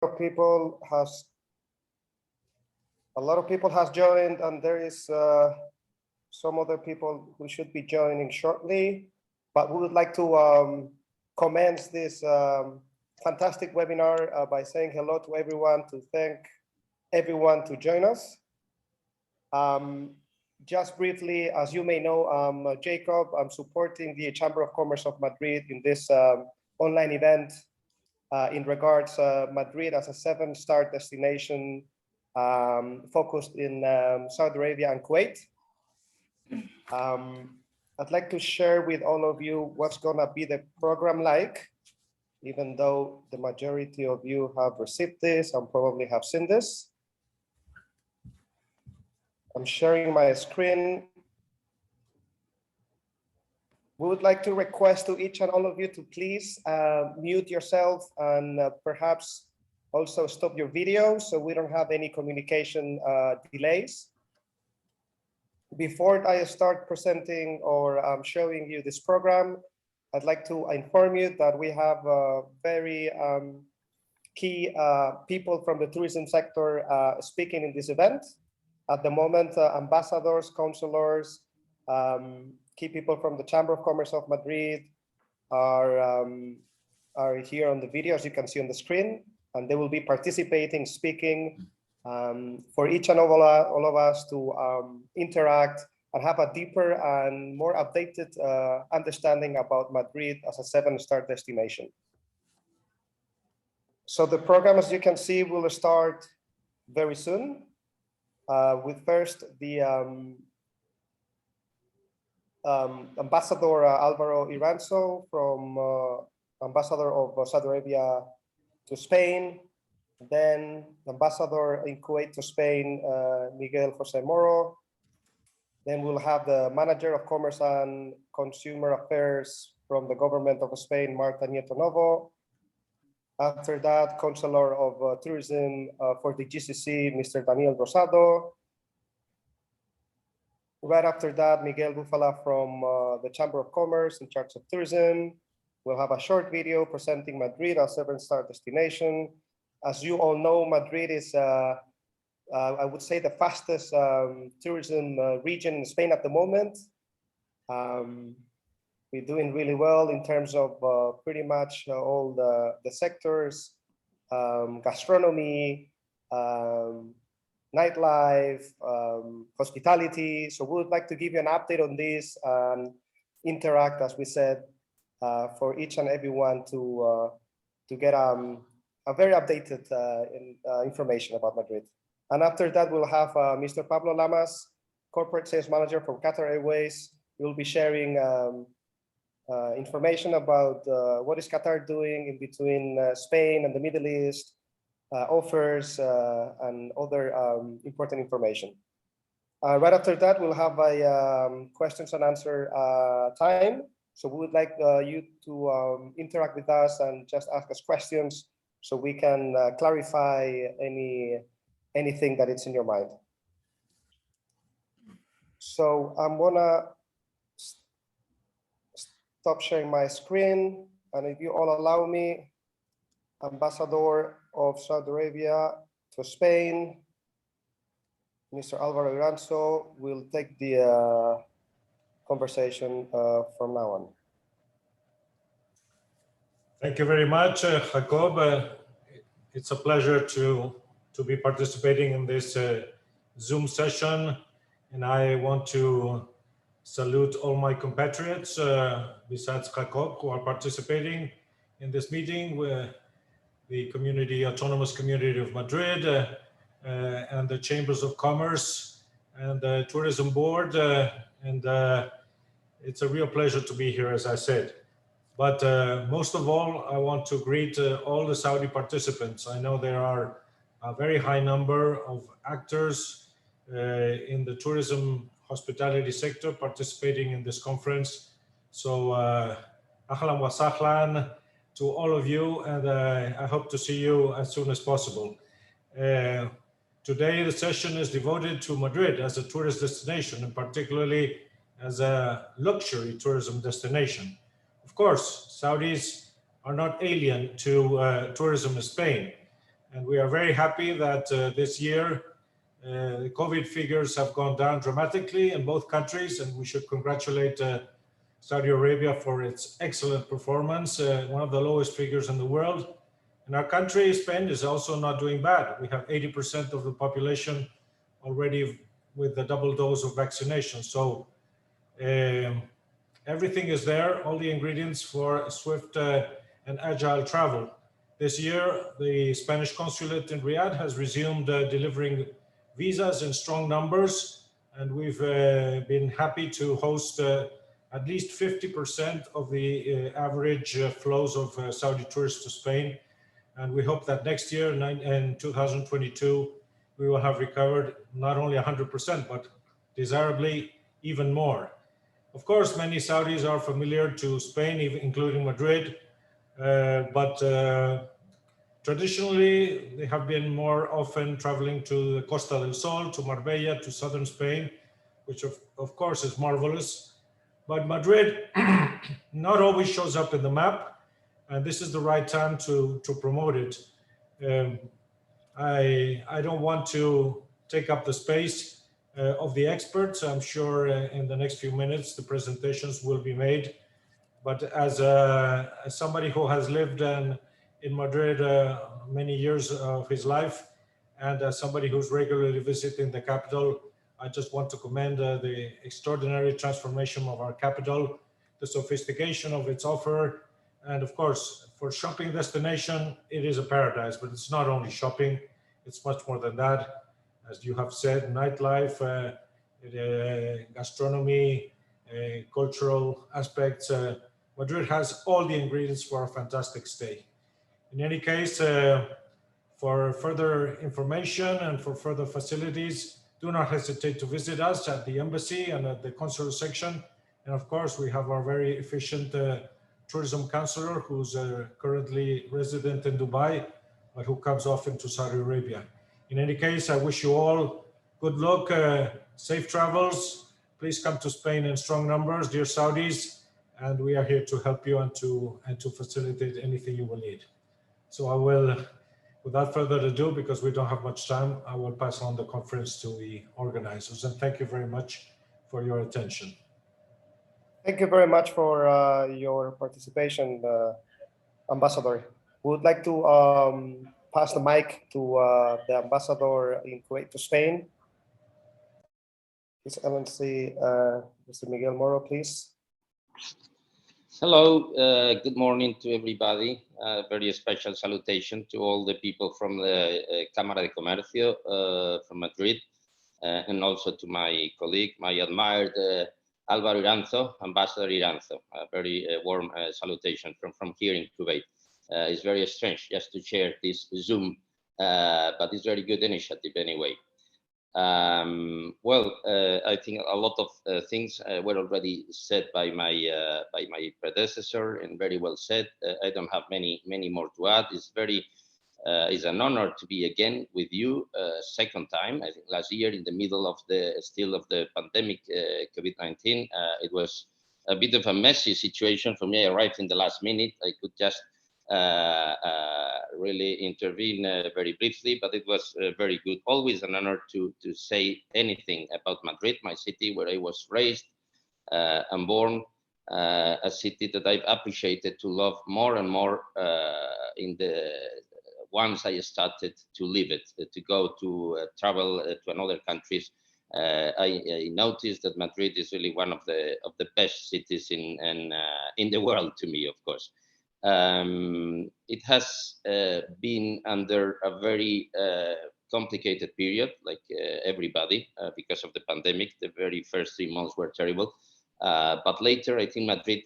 of people has joined, and there is some other people who should be joining shortly. But we would like to commence this fantastic webinar by saying hello to everyone, to thank everyone to join us. Just briefly, as you may know, I'm Jacob. I'm supporting the Chamber of Commerce of Madrid in this online event in regards Madrid as a 7-star destination focused in Saudi Arabia and Kuwait. I'd like to share with all of you what's gonna be the program like, even though the majority of you have received this and probably have seen this. I'm sharing my screen. We would like to request to each and all of you to please mute yourself and perhaps also stop your video so we don't have any communication delays. Before I start presenting or showing you this program, I'd like to inform you that we have very key people from the tourism sector speaking in this event. At the moment, ambassadors, consulars, key people from the Chamber of Commerce of Madrid are here on the video, as you can see on the screen, and they will be participating, speaking for each and all of us to interact and have a deeper and more updated understanding about Madrid as a 7-star destination. So the program, as you can see, will start very soon with first the Ambassador Alvaro Iranzo, from Ambassador of Saudi Arabia to Spain, then Ambassador in Kuwait to Spain, Miguel Jose Moro. Then we'll have the Manager of Commerce and Consumer Affairs from the Government of Spain, Marta Nieto Novo. After that, Consular of Tourism for the GCC, Mr. Daniel Rosado. Right after that, Miguel Bufala from the Chamber of Commerce in charge of tourism. We'll have a short video presenting Madrid as a 7-star destination. As you all know, Madrid is, I would say, the fastest tourism region in Spain at the moment. We're doing really well in terms of pretty much all the sectors, gastronomy, nightlife, hospitality. So we would like to give you an update on this and interact, as we said, for each and everyone to get a very updated information about Madrid. And after that, we'll have Mr. Pablo Lamas, Corporate Sales Manager from Qatar Airways. We'll be sharing information about what is Qatar doing in between Spain and the Middle East, offers and other important information. Right after that, we'll have a questions and answer time. So we would like you to interact with us and just ask us questions so we can clarify anything that is in your mind. So I'm gonna stop sharing my screen, and if you all allow me, Ambassador of Saudi Arabia to Spain, Mr. Alvaro Iranzo, will take the conversation from now on. Thank you very much, Jacob. It's a pleasure to be participating in this Zoom session, and I want to salute all my compatriots, besides Jacob, who are participating in this meeting with the Autonomous Community of Madrid, and the Chambers of Commerce and the Tourism Board. And it's a real pleasure to be here, as I said. But most of all, I want to greet all the Saudi participants. I know there are a very high number of actors in the tourism hospitality sector participating in this conference. So ahlan wa sahlan to all of you, and I hope to see you as soon as possible. Today, the session is devoted to Madrid as a tourist destination, and particularly as a luxury tourism destination. Of course, Saudis are not alien to tourism in Spain. And we are very happy that this year the COVID figures have gone down dramatically in both countries, and we should congratulate Saudi Arabia for its excellent performance, one of the lowest figures in the world. And our country, Spain, is also not doing bad. We have 80% of the population already with the double dose of vaccination. So everything is there, all the ingredients for swift and agile travel. This year, the Spanish consulate in Riyadh has resumed delivering visas in strong numbers, and we've been happy to host at least 50% of the average flows of Saudi tourists to Spain. And we hope that next year, in 2022, we will have recovered not only 100%, but desirably even more. Of course, many Saudis are familiar to Spain, including Madrid, but traditionally, they have been more often traveling to the Costa del Sol, to Marbella, to southern Spain, which of course is marvelous. But Madrid not always shows up in the map, and this is the right time to promote it. I don't want to take up the space of the experts. I'm sure in the next few minutes the presentations will be made. But as somebody who has lived in Madrid many years of his life, and as somebody who's regularly visiting the capital, I just want to commend the extraordinary transformation of our capital, the sophistication of its offer, and of course, for shopping destination, it is a paradise, but it's not only shopping, it's much more than that. As you have said, nightlife, gastronomy, cultural aspects. Madrid has all the ingredients for a fantastic stay. In any case, for further information and for further facilities, do not hesitate to visit us at the embassy and at the consular section. And of course, we have our very efficient tourism counselor who's currently resident in Dubai, but who comes often to Saudi Arabia. In any case, I wish you all good luck, safe travels. Please come to Spain in strong numbers, dear Saudis, and we are here to help you and to facilitate anything you will need. So I will, without further ado, because we don't have much time, I will pass on the conference to the organizers. And thank you very much for your attention. Thank you very much for your participation, Ambassador. We would like to pass the mic to the ambassador in Kuwait to Spain. His Excellency, Mr. Miguel Moro, please. Hello, good morning to everybody. Very special salutation to all the people from the Cámara de Comercio from Madrid, and also to my colleague, my admired Álvaro Iranzo, Ambassador Iranzo. A very warm salutation from here in Kuwait. It's very strange just to share this Zoom, but it's a very good initiative anyway. I think a lot of things were already said by my predecessor, and very well said. I don't have many more to add. It's an honor to be again with you, second time. I think last year in the middle of the pandemic, COVID-19, it was a bit of a messy situation for me. I arrived in the last minute. I could just really intervene very briefly, but it was very good. Always an honor to say anything about Madrid, my city where I was raised and born, a city that I've appreciated to love more and more once I started to live it, to go to travel to another countries. I noticed that Madrid is really one of the best cities in the world to me, of course. It has been under a very complicated period, like everybody, because of the pandemic. The very first 3 months were terrible. But later, I think Madrid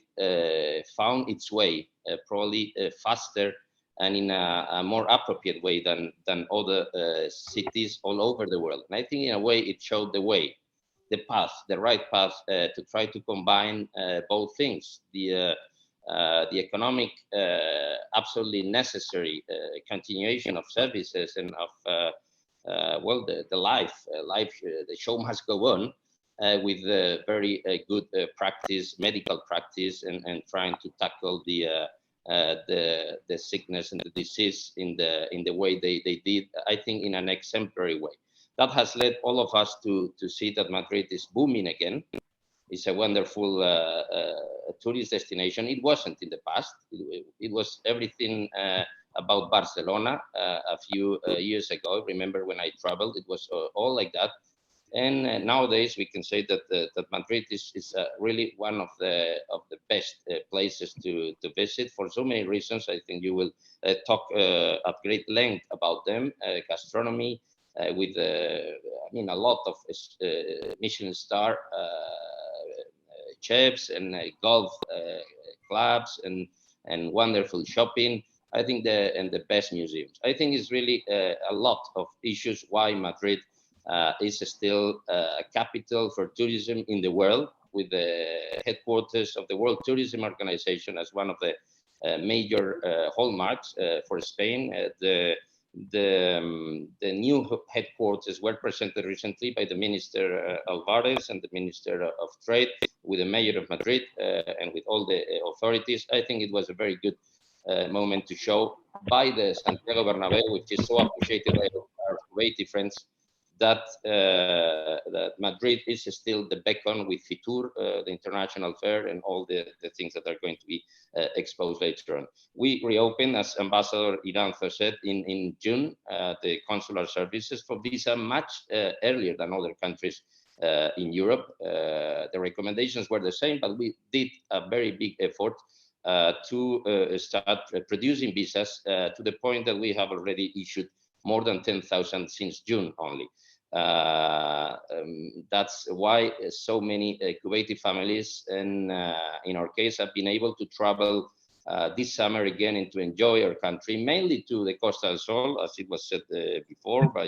found its way, probably faster and in a more appropriate way than other cities all over the world. And I think in a way, it showed the way, the path, the right path to try to combine both things. The economic, absolutely necessary continuation of services and of the life, the show must go on with very good practice, medical practice, and trying to tackle the the sickness and the disease in the way they did, I think, in an exemplary way. That has led all of us to see that Madrid is booming again. It's a wonderful tourist destination. It wasn't in the past. It was everything about Barcelona a few years ago. Remember when I traveled, it was all like that. And nowadays we can say that that Madrid is really one of the best places to visit for so many reasons. I think you will talk at great length about them. Gastronomy with I mean a lot of Michelin star chefs and golf clubs and wonderful shopping. I think the best museums. I think it's really a lot of issues why Madrid is still a capital for tourism in the world, with the headquarters of the World Tourism Organization as one of the major hallmarks for Spain. The new headquarters were presented recently by the Minister Alvarez and the Minister of Trade, with the Mayor of Madrid and with all the authorities. I think it was a very good moment to show by the Santiago Bernabeu, which is so appreciated by our Kuwaiti friends, that that Madrid is still the beacon with Fitur, the international fair, and all the things that are going to be exposed later on. We reopened, as Ambassador Iranzo said, in June, the consular services for visa much earlier than other countries in Europe. The recommendations were the same, but we did a very big effort to start producing visas to the point that we have already issued more than 10,000 since June only. That's why so many Kuwaiti families, and in our case, have been able to travel this summer again and to enjoy our country, mainly to the Costa del Sol, as it was said before by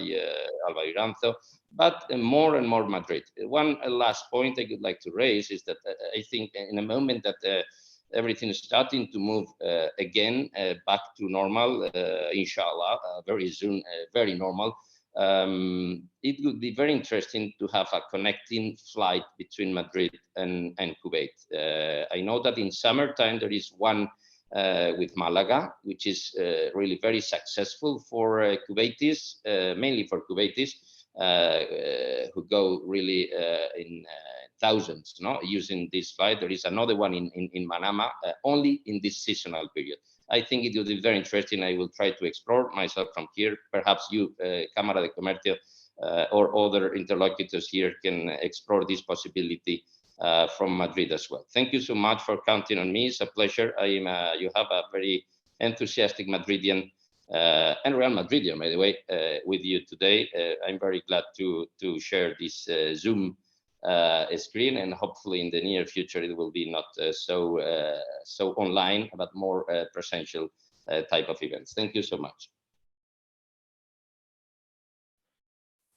Alba Iranzo, but more and more Madrid. One last point I would like to raise is that I think in a moment that everything is starting to move again back to normal, inshallah, very soon, very normal. It would be very interesting to have a connecting flight between Madrid and Kuwait. I know that in summertime there is one with Malaga, which is really very successful for Kuwaitis, mainly for Kuwaitis, who go really in thousands, using this flight. There is another one in Manama, only in this seasonal period. I think it will be very interesting. I will try to explore myself from here. Perhaps you, Cámara de Comercio, or other interlocutors here can explore this possibility from Madrid as well. Thank you so much for counting on me. It's a pleasure. You have a very enthusiastic Madridian and Real Madridian, by the way, with you today. I'm very glad to share this Zoom screen, and hopefully in the near future it will be not so online, but more presential type of events. Thank you so much.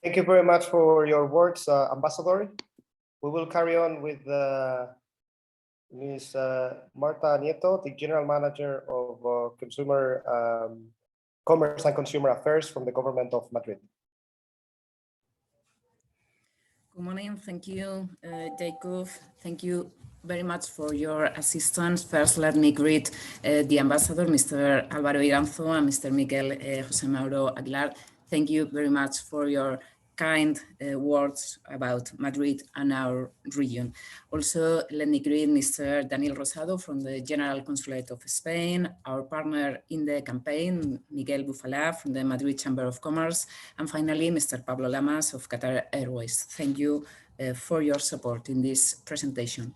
Thank you very much for your words, Ambassador. We will carry on with Ms. Marta Nieto, the General Manager of Consumer Commerce and Consumer Affairs from the Government of Madrid. Good morning. Thank you, Jacob. Thank you very much for your assistance. First, let me greet the ambassador, Mr. Álvaro Iranzo, and Mr. Miguel José Mauro Aguilar. Thank you very much for your kind words about Madrid and our region. Also, let me greet Mr. Daniel Rosado from the General Consulate of Spain, our partner in the campaign, Miguel Bufalá from the Madrid Chamber of Commerce, and finally, Mr. Pablo Lamas of Qatar Airways. Thank you for your support in this presentation.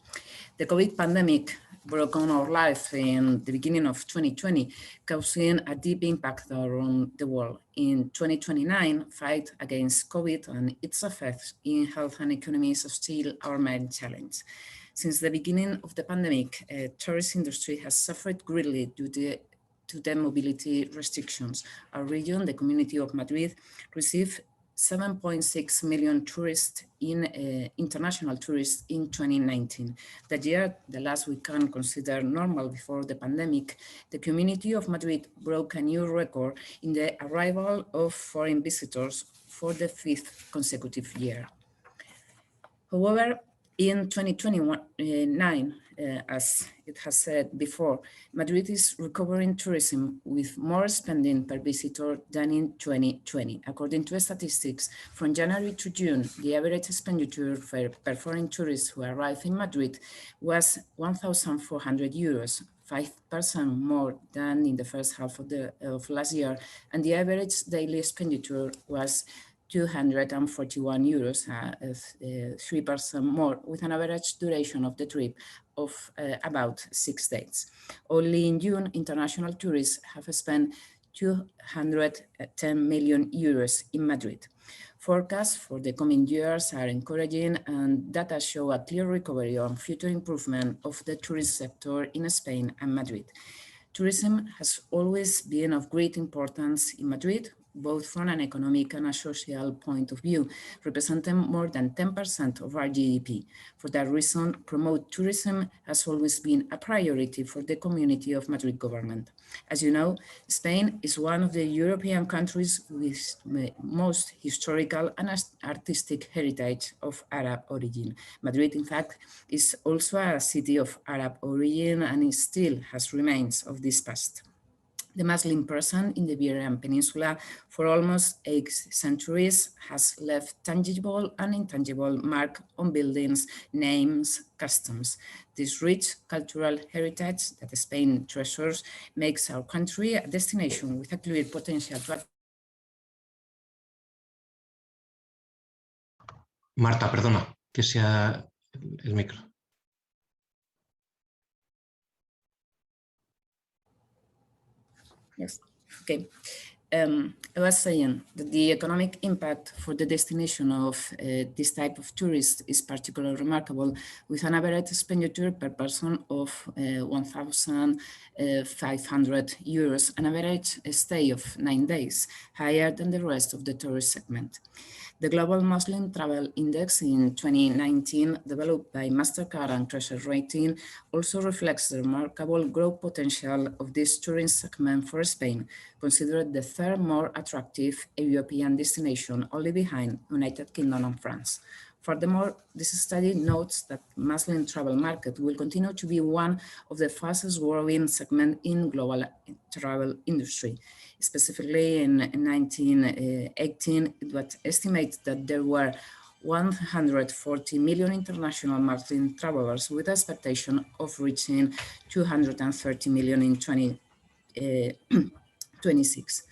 The COVID pandemic broke on our life in the beginning of 2020, causing a deep impact around the world. In 2029, fight against COVID and its effects in health and economy is still our main challenge. Since the beginning of the pandemic, the tourist industry has suffered greatly due to the mobility restrictions. Our region, the Community of Madrid, received 7.6 million tourists international tourists in 2019. That year, the last we can consider normal before the pandemic, the Community of Madrid broke a new record in the arrival of foreign visitors for the 5th consecutive year. However, In 2029, as it has said before, Madrid is recovering tourism with more spending per visitor than in 2020. According to statistics, from January to June, the average expenditure per foreign tourist who arrived in Madrid was 1,400 euros, 5% more than in the first half of last year, and the average daily expenditure was 241 euros, 3% more, with an average duration of the trip of about 6 days. Only in June, international tourists have spent 210 million euros in Madrid. Forecasts for the coming years are encouraging, and data show a clear recovery and future improvement of the tourist sector in Spain and Madrid. Tourism has always been of great importance in Madrid, both from an economic and a social point of view, representing more than 10% of our GDP. For that reason, promote tourism has always been a priority for the community of Madrid government. As you know, Spain is one of the European countries with the most historical and artistic heritage of Arab origin. Madrid, in fact, is also a city of Arab origin, and it still has remains of this past. The Muslim person in the Iberian Peninsula for almost 8 centuries has left tangible and intangible mark on buildings, names, customs. This rich cultural heritage that Spain treasures makes our country a destination with a clear potential to. Marta, perdona, que sea el micro. Yes, okay. I was saying that the economic impact for the destination of this type of tourist is particularly remarkable, with an average expenditure per person of 1,500 euros, an average stay of 9 days, higher than the rest of the tourist segment. The Global Muslim Travel Index in 2019, developed by MasterCard and Treasure Rating, also reflects the remarkable growth potential of this tourist segment for Spain, considered the third more attractive European destination, only behind United Kingdom and France. Furthermore, this study notes that Muslim travel market will continue to be one of the fastest growing segments in global travel industry. Specifically in 1918, it was estimated that there were 140 million international Muslim travelers, with expectation of reaching 230 million in 2026.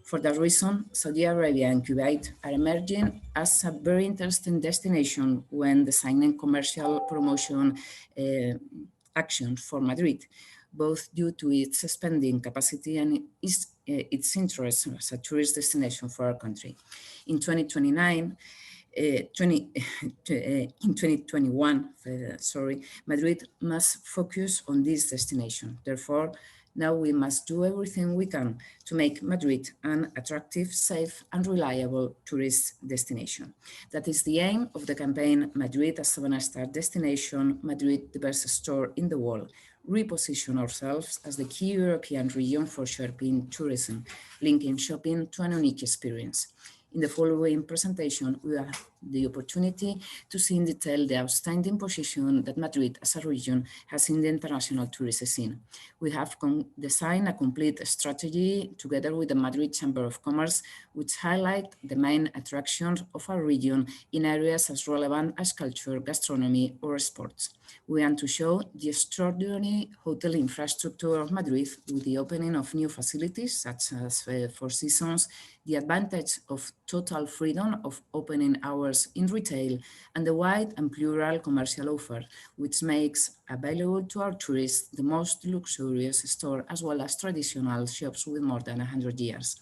For that reason, Saudi Arabia and Kuwait are emerging as a very interesting destination when designing commercial promotion actions for Madrid, both due to its spending capacity and its interest as a tourist destination for our country. In 2021, Madrid must focus on this destination. Therefore, now we must do everything we can to make Madrid an attractive, safe, and reliable tourist destination. That is the aim of the campaign Madrid as 7-star destination, Madrid the best store in the world. Reposition ourselves as the key European region for shopping tourism, linking shopping to an unique experience. In the following presentation, we have the opportunity to see in detail the outstanding position that Madrid as a region has in the international tourist scene. We have designed a complete strategy together with the Madrid Chamber of Commerce, which highlight the main attractions of our region in areas as relevant as culture, gastronomy, or sports. We want to show the extraordinary hotel infrastructure of Madrid with the opening of new facilities such as Four Seasons, the advantage of total freedom of opening hours in retail, and the wide and plural commercial offer, which makes available to our tourists the most luxurious store as well as traditional shops with more than 100 years.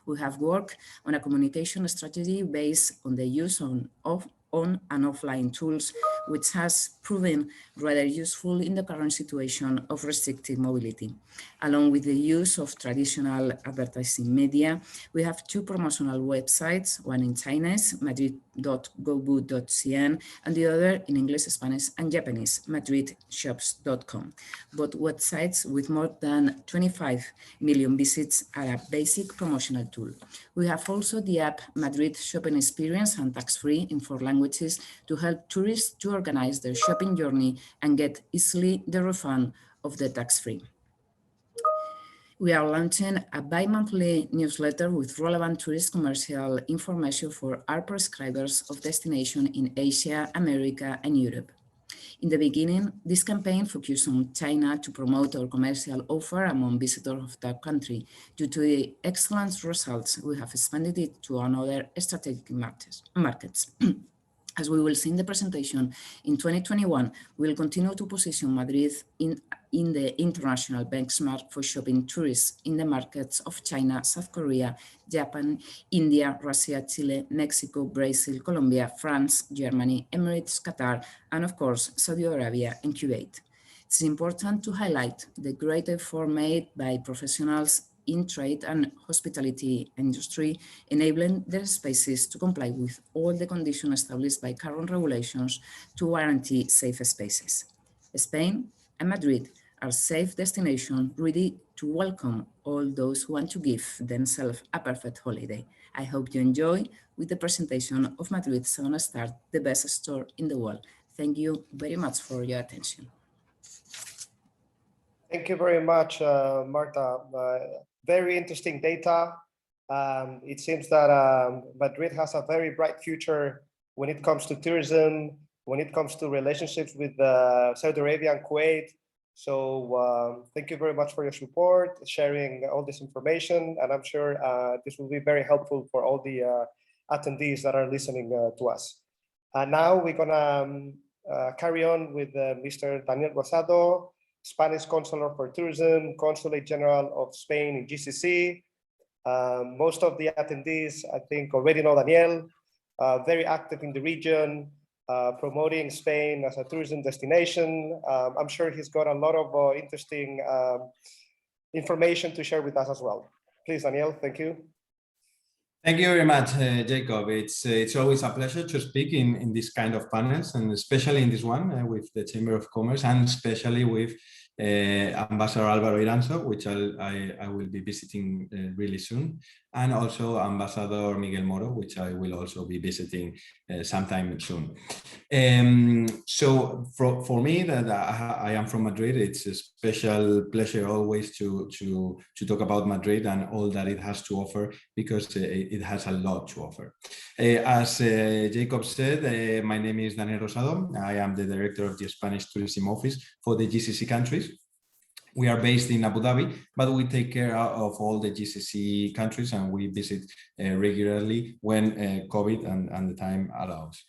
We have worked on a communication strategy based on the use of on and offline tools, which has proven rather useful in the current situation of restricted mobility. Along with the use of traditional advertising media, we have two promotional websites, one in Chinese, Madrid madridshops.gobu.cn, and the other in English, Spanish, and Japanese, madridshops.com. Both websites with more than 25 million visits are a basic promotional tool. We have also the app Madrid Shopping Experience and tax-free in 4 languages to help tourists to organize their shopping journey and get easily the refund of the tax-free. We are launching a bi-monthly newsletter with relevant tourist commercial information for our prescribers of destination in Asia, America, and Europe. In the beginning, this campaign focused on China to promote our commercial offer among visitors of that country. Due to the excellent results, we have expanded it to another strategic markets. As we will see in the presentation, in 2021, we will continue to position Madrid in the international benchmark for shopping tourists in the markets of China, South Korea, Japan, India, Russia, Chile, Mexico, Brazil, Colombia, France, Germany, Emirates, Qatar, and of course, Saudi Arabia and Kuwait. It's important to highlight the great effort made by professionals in trade and hospitality industry, enabling their spaces to comply with all the conditions established by current regulations to guarantee safe spaces. Spain and Madrid are safe destinations ready to welcome all those who want to give themselves a perfect holiday. I hope you enjoy with the presentation of Madrid's 7-star, the best store in the world. Thank you very much for your attention. Thank you very much, Marta. Very interesting data. It seems that Madrid has a very bright future when it comes to tourism, when it comes to relationships with Saudi Arabia and Kuwait. So thank you very much for your support, sharing all this information, and I'm sure this will be very helpful for all the attendees that are listening to us. Now we're gonna carry on with Mr. Daniel Rosado, Spanish Consular for Tourism, Consulate General of Spain in GCC. Most of the attendees, I think, already know Daniel, very active in the region, promoting Spain as a tourism destination. I'm sure he's got a lot of interesting information to share with us as well. Please, Daniel, thank you. Thank you very much, Jacob. It's always a pleasure to speak in this kind of panels, and especially in this one with the Chamber of Commerce, and especially with Ambassador Álvaro Iranzo, which I will be visiting really soon, and also Ambassador Miguel Moro, which I will also be visiting sometime soon. So for me, that I am from Madrid, it's a special pleasure always to talk about Madrid and all that it has to offer, because it has a lot to offer. As Jacob said, my name is Daniel Rosado. I am the director of the Spanish Tourism Office for the GCC countries. We are based in Abu Dhabi, but we take care of all the GCC countries, and we visit regularly when COVID and the time allows.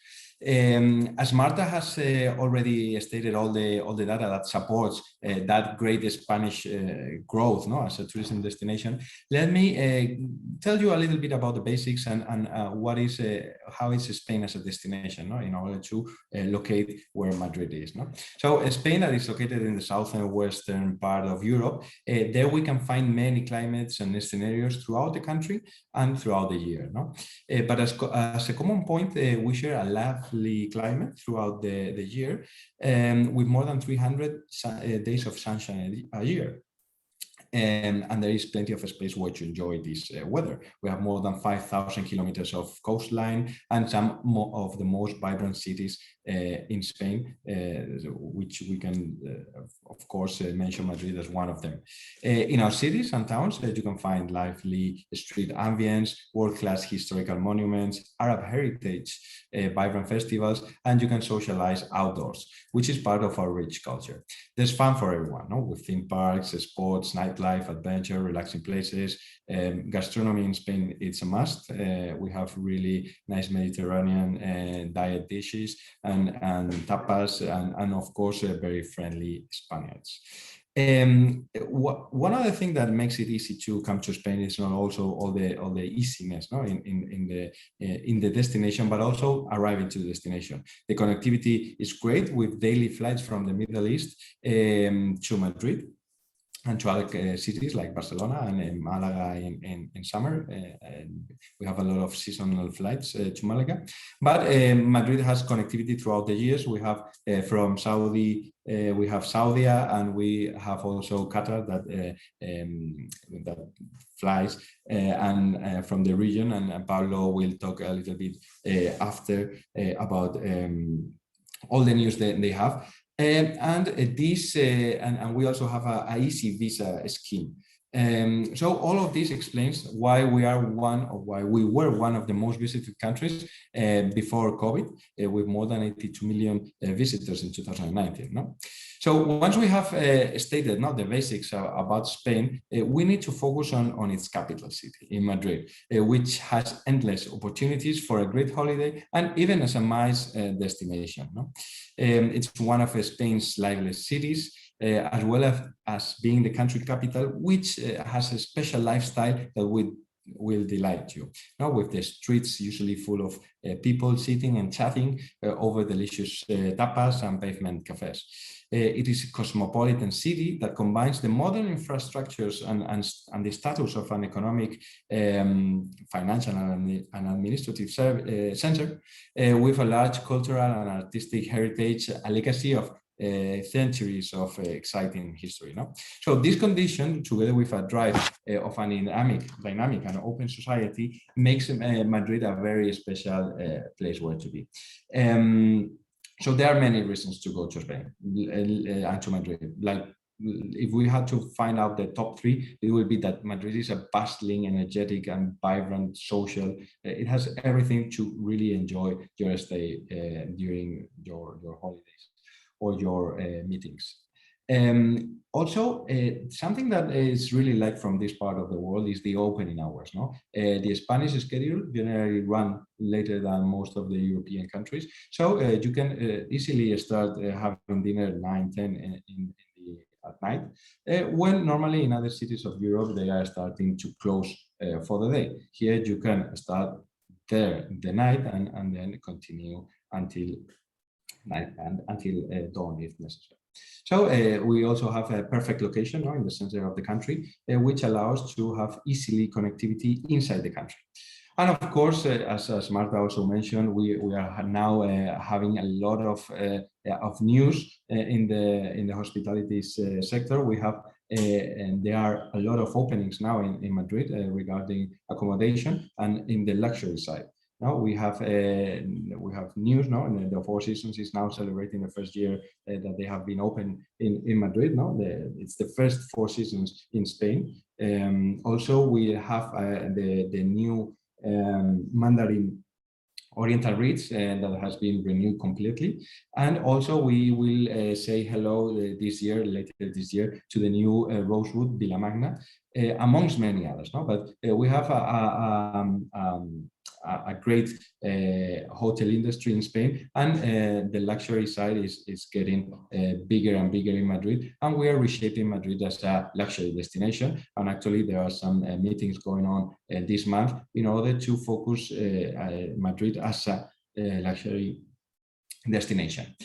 As Marta has already stated, all the data that supports that great Spanish growth, as a tourism destination, let me tell you a little bit about the basics and what is how is Spain as a destination, in order to locate where Madrid is. So Spain, that is located in the southern western part of Europe, there we can find many climates and scenarios throughout the country and throughout the year. But as a common point, we share a lovely climate throughout the year, with more than 300 days of sunshine a year. And there is plenty of space where to enjoy this weather. We have more than 5,000 kilometers of coastline and some of the most vibrant cities in Spain, which we can, of course, mention Madrid as one of them. In our cities and towns, you can find lively street ambience, world-class historical monuments, Arab heritage, vibrant festivals, and you can socialize outdoors, which is part of our rich culture. There's fun for everyone, with theme parks, sports, nightlife, adventure, relaxing places. Gastronomy in Spain, it's a must. We have really nice Mediterranean diet dishes and tapas, and of course, very friendly Spaniards. One other thing that makes it easy to come to Spain is not also all the easiness in the destination, but also arriving to the destination. The connectivity is great with daily flights from the Middle East to Madrid. and to other cities like Barcelona and Malaga in summer. We have a lot of seasonal flights to Malaga. But Madrid has connectivity throughout the years. We have from Saudi, we have Saudi, and we have also Qatar that flies and from the region. And Pablo will talk a little bit after about all the news that they have. And we also have a easy visa scheme. So all of this explains why we were one of the most visited countries before COVID, with more than 82 million visitors in 2019. No? So once we have stated the basics about Spain, we need to focus on its capital city, in Madrid, which has endless opportunities for a great holiday and even as a nice destination. No? It's one of Spain's liveliest cities, as well as being the country capital, which has a special lifestyle that will delight you. Now, with the streets usually full of people sitting and chatting over delicious tapas and pavement cafes. It is a cosmopolitan city that combines the modern infrastructures and the status of an economic, financial and administrative center with a large cultural and artistic heritage, a legacy of centuries of exciting history. No? So this condition, together with a drive of an dynamic and open society, makes Madrid a very special place where to be. So there are many reasons to go to Spain and to Madrid. Like, if we had to find out the top three, it would be that Madrid is a bustling, energetic, and vibrant social. It has everything to really enjoy your stay during your holidays or your meetings. Also, something that is really like from this part of the world is the opening hours. No, the Spanish schedule generally run later than most of the European countries, so you can easily start having dinner 9, 10 at night, when normally in other cities of Europe they are starting to close for the day. Here you can start there the night and then continue until night and until dawn if necessary. So we also have a perfect location in the center of the country, which allows to have easily connectivity inside the country. And of course, as Marta also mentioned, we are now having a lot of news in the hospitality sector. We have and there are a lot of openings now in Madrid regarding accommodation and in the luxury side. Now we have news now, and the Four Seasons is now celebrating the first year that they have been open in Madrid. Now it's the first Four Seasons in Spain. Also, we have the new Mandarin Oriental Ritz that has been renewed completely, and also we will say hello later this year to the new Rosewood Villa Magna, amongst many others. No, but we have a great hotel industry in Spain, and the luxury side is getting bigger and bigger in Madrid, and we are reshaping Madrid as a luxury destination. And actually there are some meetings going on this month in order to focus Madrid as a luxury destination.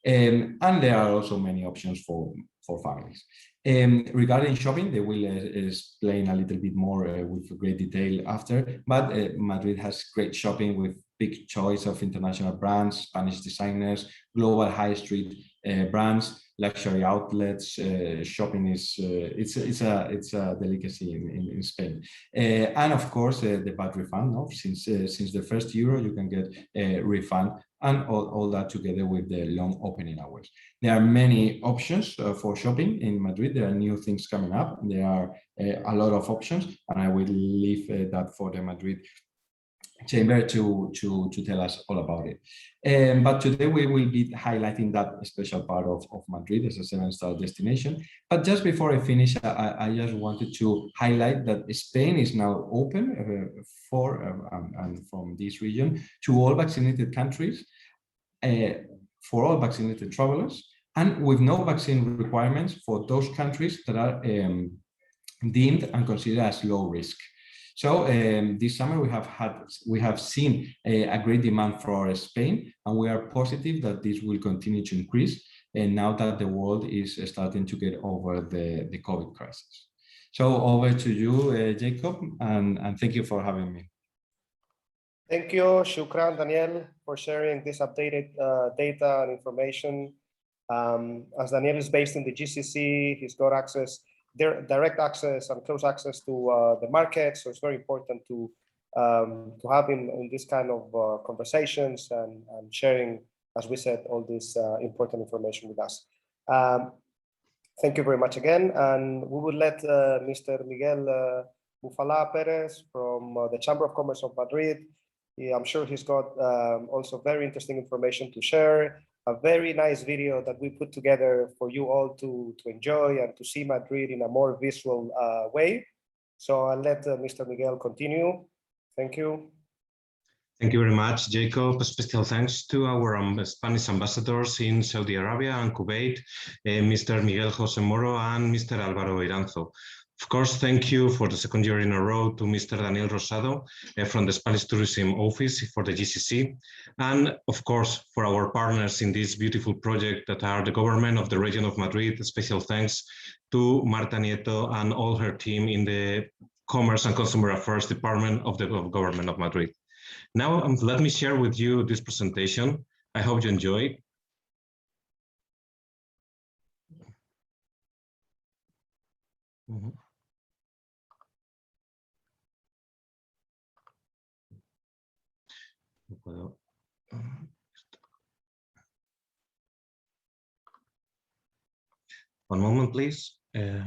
And there are also many options for families. Regarding shopping, they will explain a little bit more with great detail after, but Madrid has great shopping with big choice of international brands, Spanish designers, global high street brands, luxury outlets. Shopping is it's a delicacy in Spain, and of course the VAT refund. No? Since the first euro you can get a refund, and all that together with the long opening hours. There are many options for shopping in Madrid. There are new things coming up. There are a lot of options, and I will leave that for the Madrid chamber to tell us all about it. But today we will be highlighting that special part of Madrid as a 7-star destination. But just before I finish, I just wanted to highlight that Spain is now open and from this region to all vaccinated countries, for all vaccinated travelers, and with no vaccine requirements for those countries that are deemed and considered as low risk. So this summer we have seen a great demand for Spain, and we are positive that this will continue to increase. and now that the world is starting to get over the COVID crisis. So over to you, Jacob, and thank you for having me. Thank you, Shukran, Daniel, for sharing this updated data and information. As Daniel is based in the GCC, he's got access, direct access and close access to the market. So it's very important to have him in this kind of conversations and sharing, as we said, all this important information with us. Thank you very much again. And we will let Mr. Miguel Bufala Perez from the Chamber of Commerce of Madrid. I'm sure he's got also very interesting information to share. A very nice video that we put together for you all to enjoy and to see Madrid in a more visual way. So I'll let Mr. Miguel continue. Thank you. Thank you very much, Jacob. Special thanks to our Spanish ambassadors in Saudi Arabia and Kuwait, Mr. Miguel José Moro and Mr. Álvaro Iranzo. Of course, thank you for the second year in a row to Mr. Daniel Rosado from the Spanish Tourism Office for the GCC, and of course for our partners in this beautiful project that are the government of the region of Madrid. Special thanks to Marta Nieto and all her team in the Commerce and Consumer Affairs Department of the Government of Madrid. Now, let me share with you this presentation. I hope you enjoy. One moment, please. Yeah.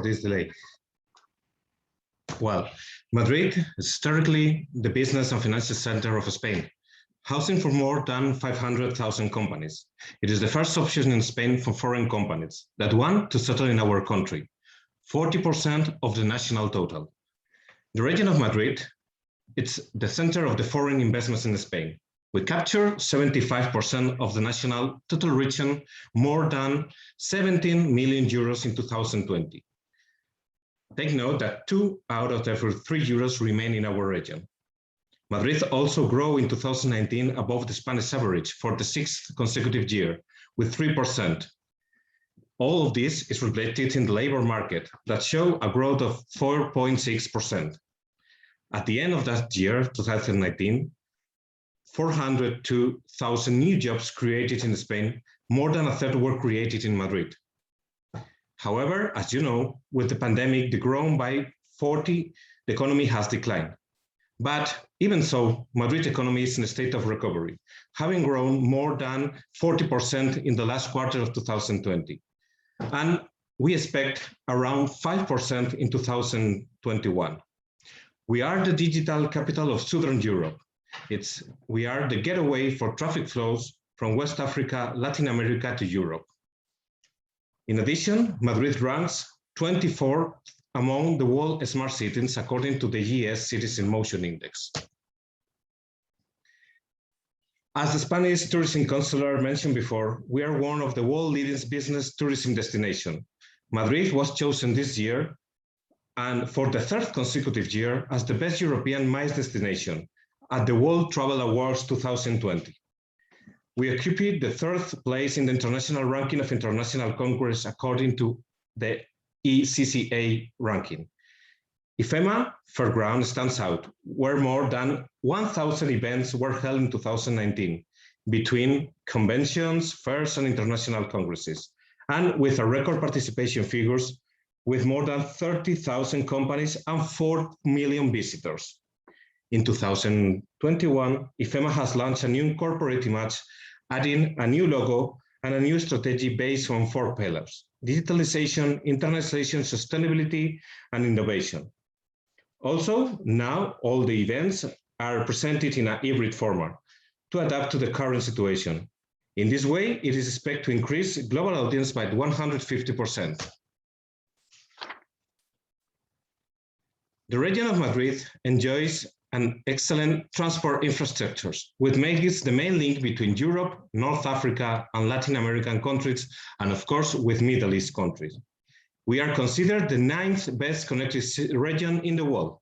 This delay. Well, Madrid is historically the business and financial center of Spain, housing for more than 500,000 companies. It is the first option in Spain for foreign companies that want to settle in our country, 40% of the national total. The region of Madrid, it's the center of the foreign investments in Spain. We capture 75% of the national total region, more than 17 million euros in 2020. Take note that 2 out of every 3 euros remain in our region. Madrid also grew in 2019 above the Spanish average for the 6th consecutive year, with 3%. All of this is reflected in the labor market that show a growth of 4.6%. At the end of that year, 2019, 402,000 new jobs created in Spain, more than a third were created in Madrid. However, as you know, with the pandemic, the growth by 40, the economy has declined. But even so, Madrid economy is in a state of recovery, having grown more than 40% in the last quarter of 2020. And we expect around 5% in 2021. We are the digital capital of Southern Europe. We are the getaway for traffic flows from West Africa, Latin America to Europe. In addition, Madrid ranks 24th among the world smart cities according to the GS Cities in Motion Index. As the Spanish tourism counselor mentioned before, we are one of the world leading business tourism destinations. Madrid was chosen this year and for the 3rd consecutive year as the best European MICE destination at the World Travel Awards 2020. We occupied the 3rd place in the international ranking of international congress according to the ECCA ranking. IFEMA Fairground stands out, where more than 1,000 events were held in 2019 between conventions, fairs, and international congresses, and with a record participation figures with more than 30,000 companies and 4 million visitors. In 2021, IFEMA has launched a new corporate image, adding a new logo and a new strategy based on 4 pillars: digitalization, internationalization, sustainability, and innovation. Also, now all the events are presented in a hybrid format to adapt to the current situation. In this way, it is expected to increase global audience by 150%. The region of Madrid enjoys an excellent transport infrastructures, which makes it the main link between Europe, North Africa, and Latin American countries, and of course, with Middle East countries. We are considered the 9th best connected region in the world.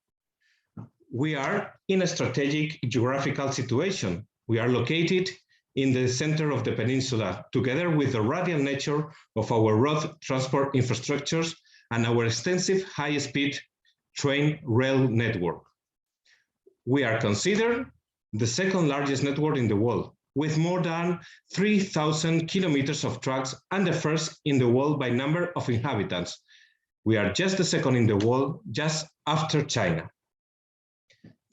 We are in a strategic geographical situation. We are located in the center of the peninsula, together with the radial nature of our road transport infrastructures and our extensive high-speed train rail network. We are considered the second largest network in the world, with more than 3,000 kilometers of tracks and the first in the world by number of inhabitants. We are just the second in the world, just after China.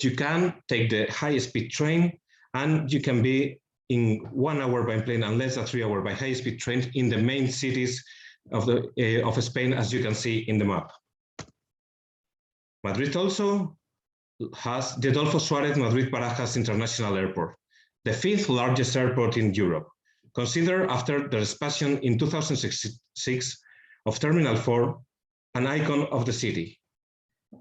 You can take the high-speed train and you can be in 1 hour by plane and less than 3 hours by high-speed train in the main cities of Spain, as you can see in the map. Madrid also has the Adolfo Suárez Madrid-Barajas International Airport, the 5th largest airport in Europe, considered after the expansion in 2006 of Terminal 4, an icon of the city.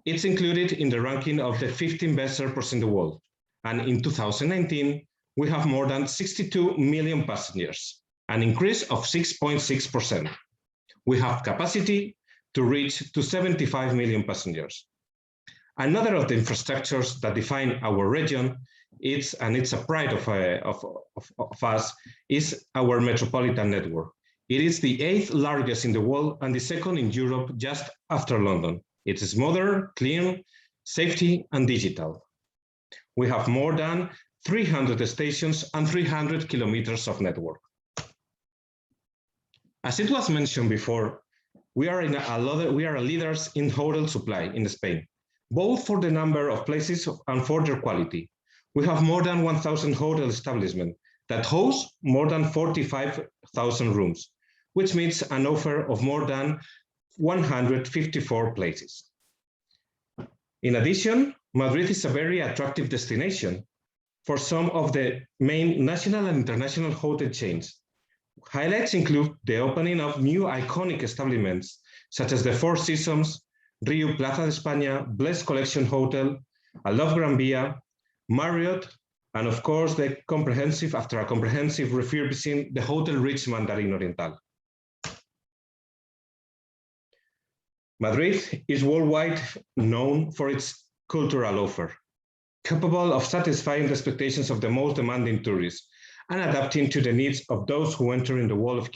It's included in the ranking of the 15 best airports in the world, and in 2019, we have more than 62 million passengers, an increase of 6.6%. We have capacity to reach to 75 million passengers. Another of the infrastructures that define our region, it's a pride of us, is our metropolitan network. It is the 8th largest in the world and the 2nd in Europe, just after London. It is modern, clean, safety, and digital. We have more than 300 stations and 300 kilometers of network. As it was mentioned before, we are leaders in hotel supply in Spain, both for the number of places and for their quality. We have more than 1,000 hotel establishments that host more than 45,000 rooms, which means an offer of more than 154 places. In addition, Madrid is a very attractive destination for some of the main national and international hotel chains. Highlights include the opening of new iconic establishments, such as the Four Seasons, Rio Plaza de España, Blest Collection Hotel, Aloft Gran Via, Marriott, and of course, after a comprehensive refurbishing, the Hotel Ritz Mandarin Oriental. Madrid is worldwide known for its cultural offer, capable of satisfying the expectations of the most demanding tourists and adapting to the needs of those who enter in the world of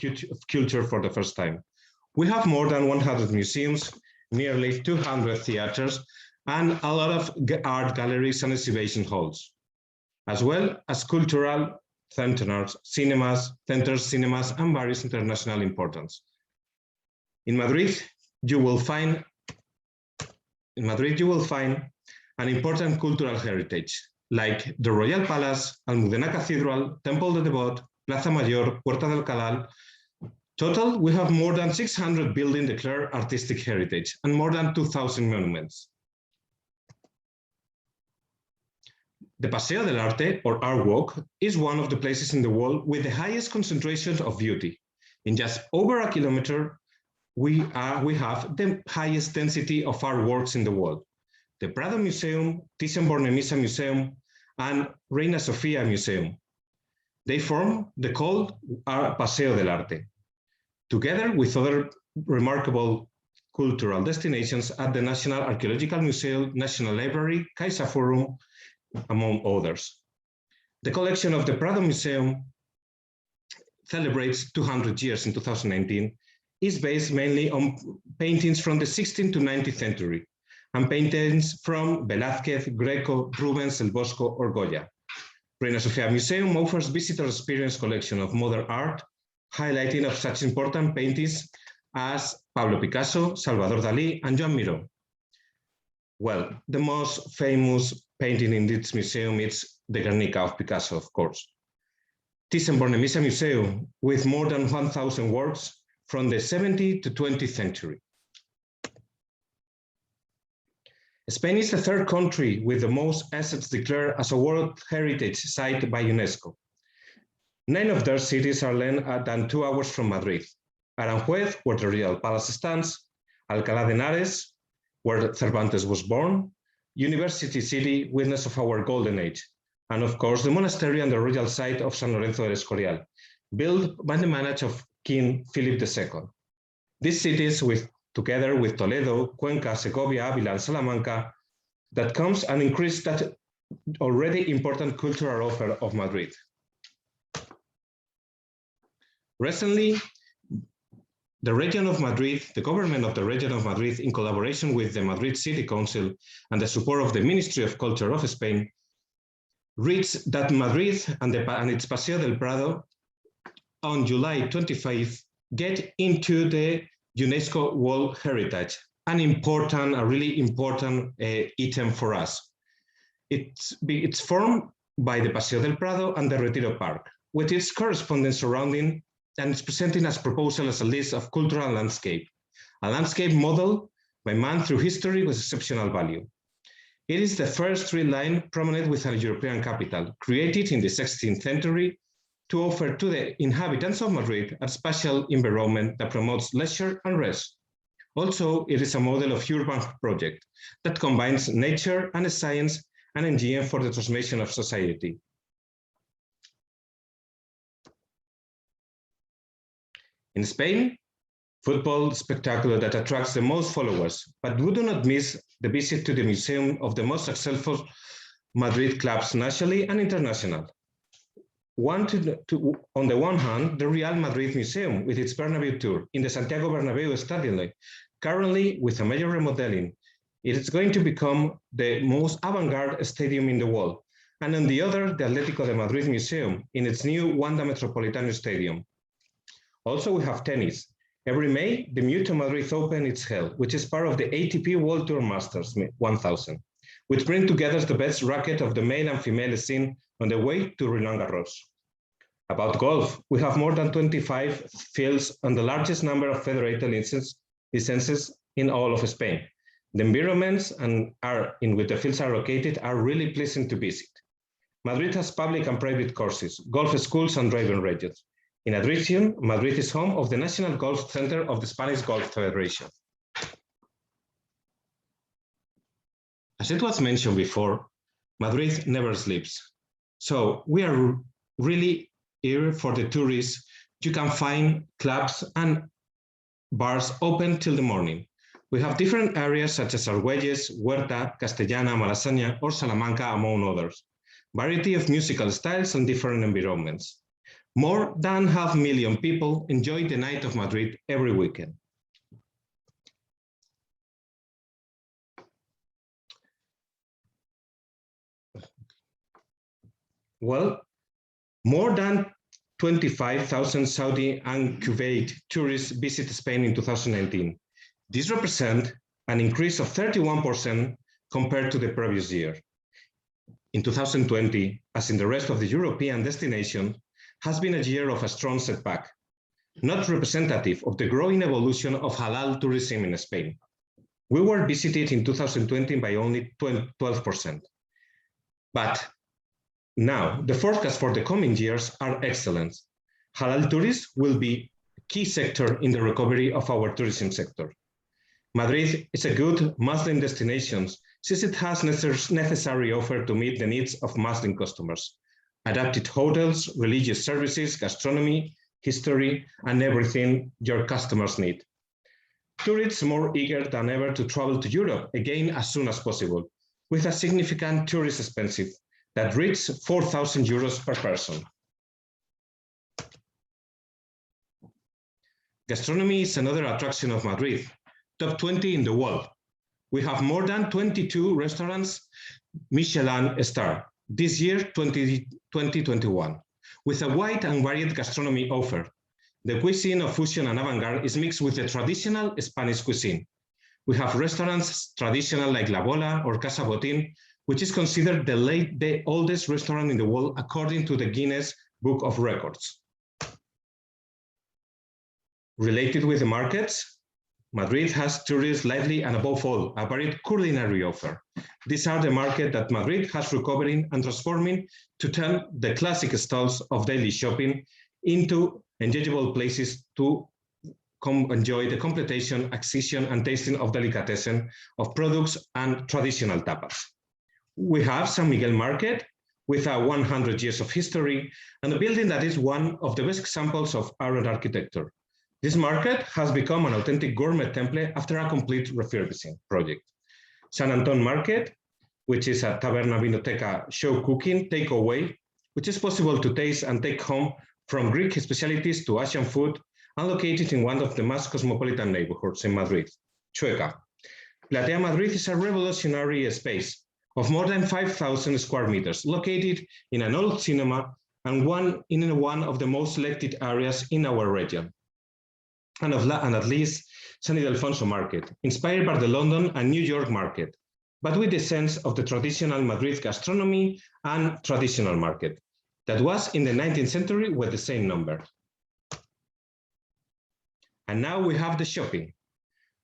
culture for the first time. We have more than 100 museums, nearly 200 theaters, and a lot of art galleries and exhibition halls, as well as cultural centers, cinemas, and various international importance. In Madrid, you will find an important cultural heritage, like the Royal Palace, Almudena Cathedral, Temple de Devot, Plaza Mayor, Puerta del Calal. Total, we have more than 600 buildings declared artistic heritage and more than 2,000 monuments. The Paseo del Arte, or Art Walk, is one of the places in the world with the highest concentration of beauty. In just over a kilometer, we have the highest density of artworks in the world. The Prado Museum, Thyssen-Bornemisza Museum, and Reina Sofia Museum. They form the called Paseo del Arte, together with other remarkable cultural destinations at the National Archaeological Museum, National Library, CaixaForum, among others. The collection of the Prado Museum celebrates 200 years in 2019, is based mainly on paintings from the 16th to 19th century, and paintings from Velázquez, Greco, Rubens, El Bosco, or Goya. Reina Sofia Museum offers visitor experience collection of modern art, highlighting of such important paintings as Pablo Picasso, Salvador Dalí, and Joan Miró. Well, the most famous painting in this museum is the Guernica of Picasso, of course. Thyssen-Bornemisza Museum, with more than 1,000 works from the 17th to 20th century. Spain is the third country with the most assets declared as a World Heritage Site by UNESCO. 9 of their cities are less than 2 hours from Madrid. Aranjuez, where the Royal Palace stands, Alcalá de Henares, where Cervantes was born, University City, witness of our golden age, and of course the monastery and the royal site of San Lorenzo del Escorial, built by the manage of King Philip II. These cities, together with Toledo, Cuenca, Segovia, Avila, and Salamanca, that comes and increase that already important cultural offer of Madrid. Recently, the region of Madrid, the government of the region of Madrid, in collaboration with the Madrid City Council and the support of the Ministry of Culture of Spain, reached that Madrid and its Paseo del Prado on July 25 get into the UNESCO World Heritage, a really important item for us. It's formed by the Paseo del Prado and the Retiro Park, with its corresponding surrounding, and it's presented as proposal as a list of cultural landscape, a landscape model by man through history with exceptional value. It is the first tree line promenade with a European capital, created in the 16th century to offer to the inhabitants of Madrid a special environment that promotes leisure and rest. Also, it is a model of urban project that combines nature and science and engineering for the transformation of society. In Spain, football spectacular that attracts the most followers, but we do not miss the visit to the museum of the most successful Madrid clubs nationally and international. On the one hand, the Real Madrid Museum with its Bernabeu tour in the Santiago Bernabeu Stadium, currently with a major remodeling. It is going to become the most avant-garde stadium in the world. And on the other, the Atlético de Madrid Museum in its new Wanda Metropolitano Stadium. Also, we have tennis. Every May, the Mutua Madrid Open is held, which is part of the ATP World Tour Masters 1000, which bring together the best racket of the male and female scene on the way to Roland Garros. About golf, we have more than 25 fields and the largest number of federated licenses in all of Spain. The environments in which the fields are located are really pleasant to visit. Madrid has public and private courses, golf schools, and driving ranges. In addition, Madrid is home of the National Golf Center of the Spanish Golf Federation. As it was mentioned before, Madrid never sleeps. So we are really here for the tourists. You can find clubs and bars open till the morning. We have different areas such as Argüelles, Huerta, Castellana, Malasaña, or Salamanca, among others. Variety of musical styles and different environments. More than 500,000 people enjoy the night of Madrid every weekend. Well, more than 25,000 Saudi and Kuwait tourists visit Spain in 2019. This represents an increase of 31% compared to the previous year. In 2020, as in the rest of the European destination, has been a year of a strong setback, not representative of the growing evolution of halal tourism in Spain. We were visited in 2020 by only 12%. But now, the forecasts for the coming years are excellent. Halal tourism will be a key sector in the recovery of our tourism sector. Madrid is a good Muslim destination since it has necessary offer to meet the needs of Muslim customers. Adapted hotels, religious services, gastronomy, history, and everything your customers need. Tourists more eager than ever to travel to Europe again as soon as possible, with a significant tourist expense that reaches 4,000 euros per person. Gastronomy is another attraction of Madrid, top 20 in the world. We have more than 22 restaurants Michelin star this year, 2021, with a wide and varied gastronomy offer. The cuisine of fusion and avant-garde is mixed with the traditional Spanish cuisine. We have restaurants traditional like La Bola or Casa Botín, which is considered the oldest restaurant in the world according to the Guinness Book of Records. Related with the markets, Madrid has tourists lively and above all, a varied culinary offer. These are the market that Madrid has recovering and transforming to turn the classic stalls of daily shopping into enjoyable places to enjoy the completion, accession, and tasting of delicatessen of products and traditional tapas. We have San Miguel Market with 100 years of history and a building that is one of the best examples of Arab architecture. This market has become an authentic gourmet temple after a complete refurbishing project. San Anton Market, which is a taberna vinoteca show cooking takeaway, which is possible to taste and take home from Greek specialties to Asian food, and located in one of the most cosmopolitan neighborhoods in Madrid, Chueca. Platea Madrid is a revolutionary space of more than 5,000 square meters, located in an old cinema and in one of the most selected areas in our region. And at least San Ildefonso Market, inspired by the London and New York market, but with the sense of the traditional Madrid gastronomy and traditional market that was in the 19th century with the same number. And now we have the shopping.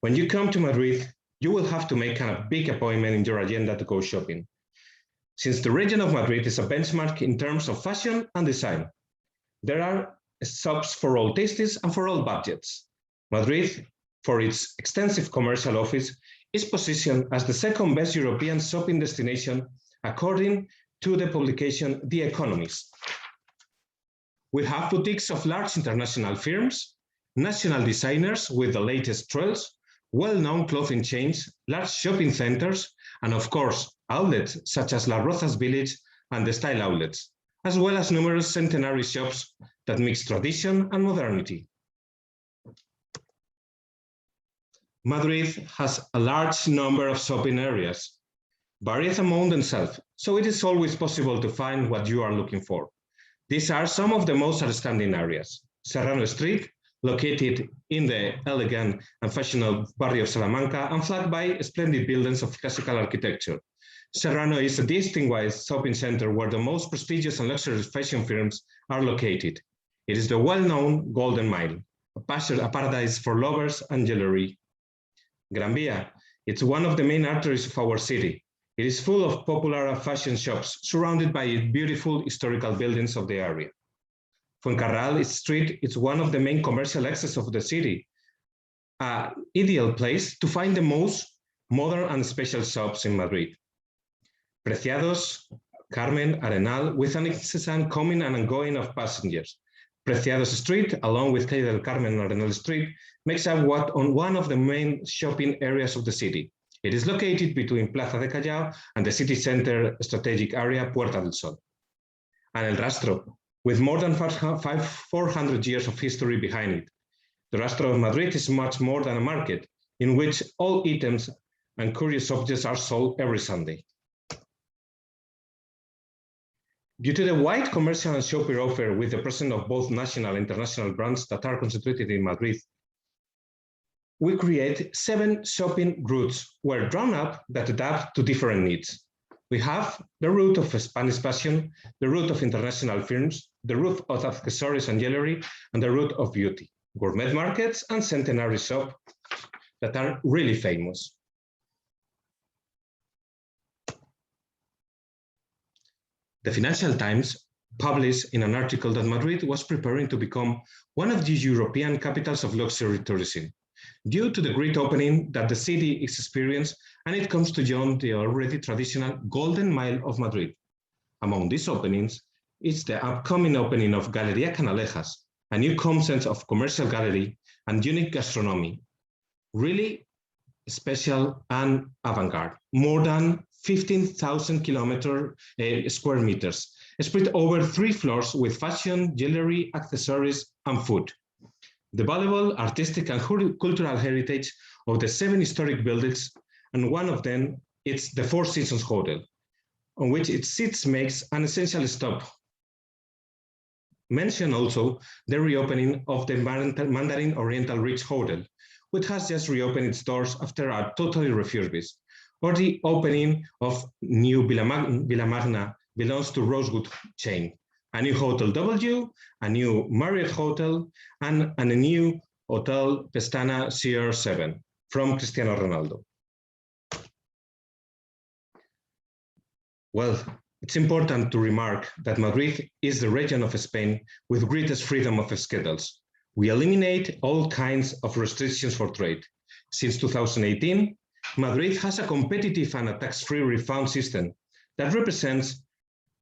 When you come to Madrid, you will have to make a big appointment in your agenda to go shopping, since the region of Madrid is a benchmark in terms of fashion and design. There are shops for all tastes and for all budgets. Madrid, for its extensive commercial office, is positioned as the second best European shopping destination according to the publication The Economist. We have boutiques of large international firms, national designers with the latest trends, well-known clothing chains, large shopping centers, and of course, outlets such as La Rozas Village and the Style outlets, as well as numerous centenary shops that mix tradition and modernity. Madrid has a large number of shopping areas, varied among themselves, so it is always possible to find what you are looking for. These are some of the most outstanding areas. Serrano Street, located in the elegant and fashionable barrio of Salamanca and flanked by splendid buildings of classical architecture. Serrano is a distinguished shopping center where the most prestigious and luxurious fashion firms are located. It is the well-known Golden Mile, a paradise for lovers and jewelry. Gran Via, it's one of the main arteries of our city. It is full of popular fashion shops, surrounded by beautiful historical buildings of the area. Fuencarral Street is one of the main commercial access of the city, an ideal place to find the most modern and special shops in Madrid. Preciados, Carmen, Arenal, with an incessant coming and going of passengers. Preciados Street, along with Calle del Carmen and Arenal Street, makes up one of the main shopping areas of the city. It is located between Plaza de Callao and the city center strategic area Puerta del Sol. And El Rastro, with more than 400 years of history behind it. The Rastro of Madrid is much more than a market in which all items and curious objects are sold every Sunday. Due to the wide commercial and shopping offer with the presence of both national and international brands that are concentrated in Madrid, we create 7 shopping routes where drawn up that adapt to different needs. We have the route of Spanish fashion, the route of international films, the route of accessories and jewelry, and the route of beauty, gourmet markets and centenary shops that are really famous. The Financial Times published in an article that Madrid was preparing to become one of the European capitals of luxury tourism, due to the great opening that the city is experiencing, and it comes to join the already traditional Golden Mile of Madrid. Among these openings is the upcoming opening of Galería Canalejas, a new concept of commercial gallery and unique gastronomy, really special and avant-garde. More than 15,000 square meters, spread over 3 floors with fashion, jewelry, accessories, and food. The valuable artistic and cultural heritage of the 7 historic buildings, and one of them is the Four Seasons Hotel, on which its seats makes an essential stop. Mention also the reopening of the Mandarin Oriental Ridge Hotel, which has just reopened its doors after a totally refurbished, or the opening of new Villa Magna belongs to Rosewood chain, a new Hotel W, a new Marriott Hotel, and a new Hotel Pestana CR7 from Cristiano Ronaldo. Well, it's important to remark that Madrid is the region of Spain with greatest freedom of schedules, We eliminate all kinds of restrictions for trade. Since 2018, Madrid has a competitive and a tax-free refund system that represents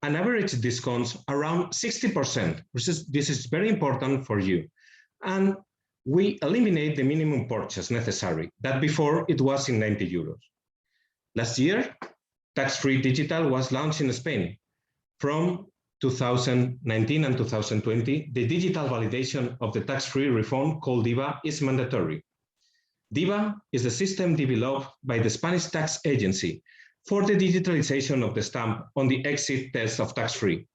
an average discount around 60%. This is very important for you. And we eliminate the minimum purchase necessary, that before it was in 90 euros. Last year, tax-free digital was launched in Spain. From 2019 and 2020, the digital validation of the tax-free refund called DIVA is mandatory. DIVA is the system developed by the Spanish tax agency for the digitalization of the stamp on the exit test of tax-free.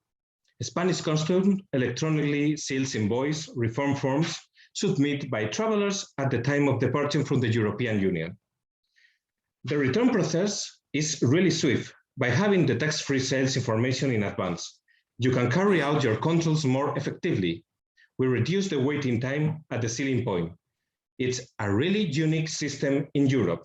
Spanish customs electronically seals invoice reform forms submitted by travelers at the time of departure from the European Union. The return process is really swift by having the tax-free sales information in advance. You can carry out your controls more effectively. We reduce the waiting time at the sealing point. It's a really unique system in Europe.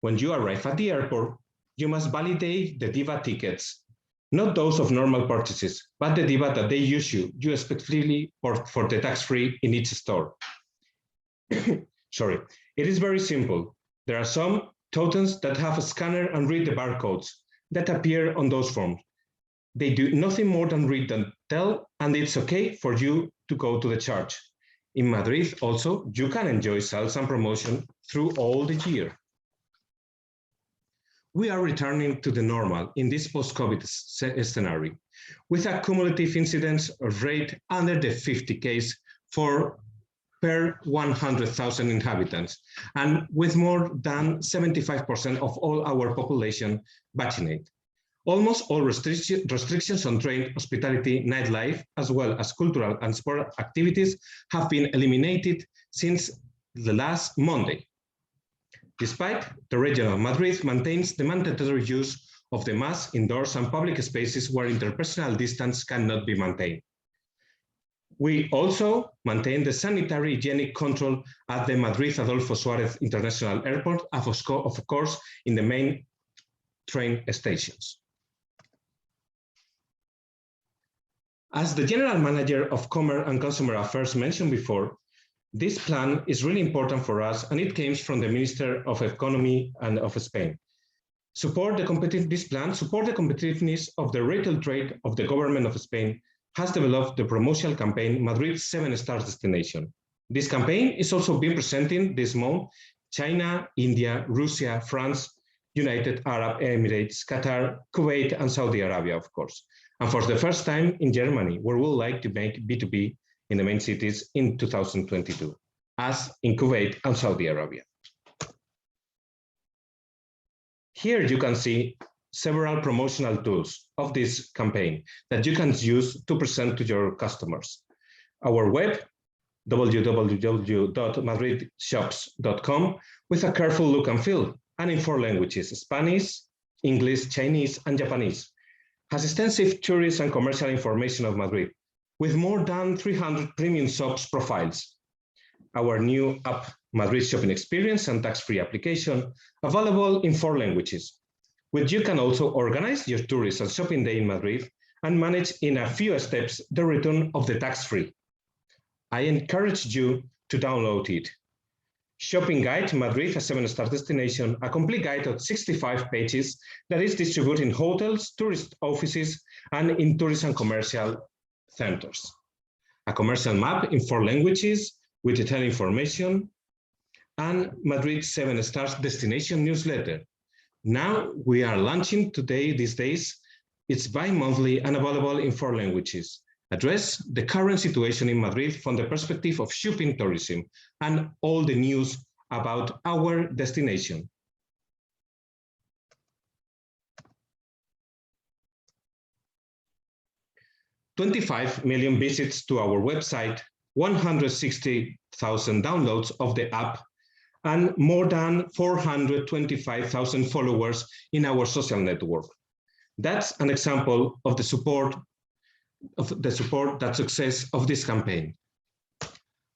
When you arrive at the airport, you must validate the DIVA tickets, not those of normal purchases, but the DIVA that they issue you specifically for the tax-free in each store. Sorry, it is very simple. There are some tokens that have a scanner and read the barcodes that appear on those forms. They do nothing more than read and tell, and it's okay for you to go to the charge. In Madrid also, you can enjoy sales and promotion through all the year. We are returning to the normal in this post-COVID scenario, with a cumulative incidence rate under the 50 case per 100,000 inhabitants, and with more than 75% of all our population vaccinated. Almost all restrictions on trade, hospitality, nightlife, as well as cultural and sport activities have been eliminated since the last Monday. Despite, the region of Madrid maintains the mandatory use of the mask indoors and public spaces where interpersonal distance cannot be maintained. We also maintain the sanitary hygienic control at the Madrid Adolfo Suárez International Airport, of course, in the main train stations. As the General Manager of Commerce and Consumer Affairs mentioned before, this plan is really important for us, and it comes from the Minister of Economy and of Spain. This plan supports the competitiveness of the retail trade of the government of Spain, has developed the promotional campaign Madrid 7-Star Destination. This campaign is also being presented this month China, India, Russia, France, United Arab Emirates, Qatar, Kuwait, and Saudi Arabia, of course. And for the first time in Germany, where we would like to make B2B in the main cities in 2022, as in Kuwait and Saudi Arabia. Here you can see several promotional tools of this campaign that you can use to present to your customers. Our web, www.madridshops.com, with a careful look and feel, and in 4 languages, Spanish, English, Chinese, and Japanese, has extensive tourist and commercial information of Madrid, with more than 300 premium shops profiles. Our new app, Madrid Shopping Experience and tax-free application, available in 4 languages, which you can also organize your tourist and shopping day in Madrid and manage in a few steps the return of the tax-free. I encourage you to download it. Shopping Guide Madrid, a 7-star destination, a complete guide of 65 pages that is distributed in hotels, tourist offices, and in tourist and commercial centers. A commercial map in 4 languages with detailed information, and Madrid 7-star destination newsletter. Now we are launching these days. It's bi-monthly and available in 4 languages. Address the current situation in Madrid from the perspective of shopping tourism and all the news about our destination. $25 million visits to our website, 160,000 downloads of the app, and more than 425,000 followers in our social network. That's an example of the support, that success of this campaign.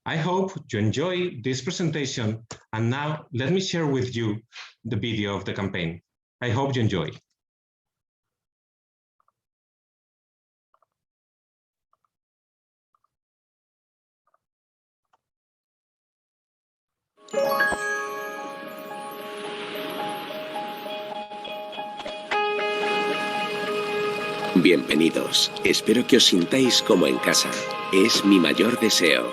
I hope you enjoy this presentation, and now let me share with you the video of the campaign. I hope you enjoy. Bienvenidos. Espero que os sintáis como en casa. Es mi mayor deseo.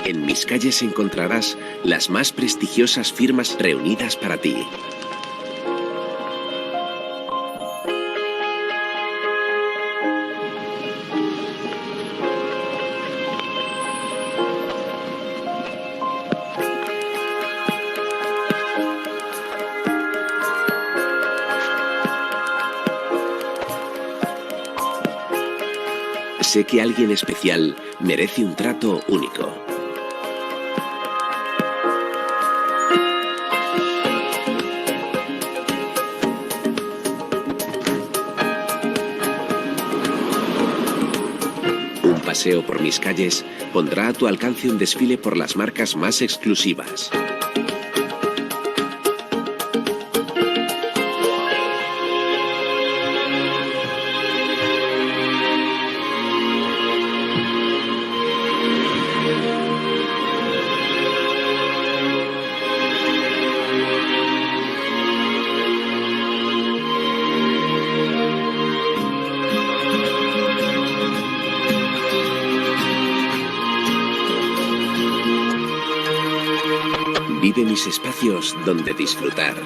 En mis calles encontrarás las más prestigiosas firmas reunidas para ti. Sé que alguien especial merece un trato único. Un paseo por mis calles pondrá a tu alcance un desfile por las marcas más exclusivas. Vive mis espacios donde disfrutar.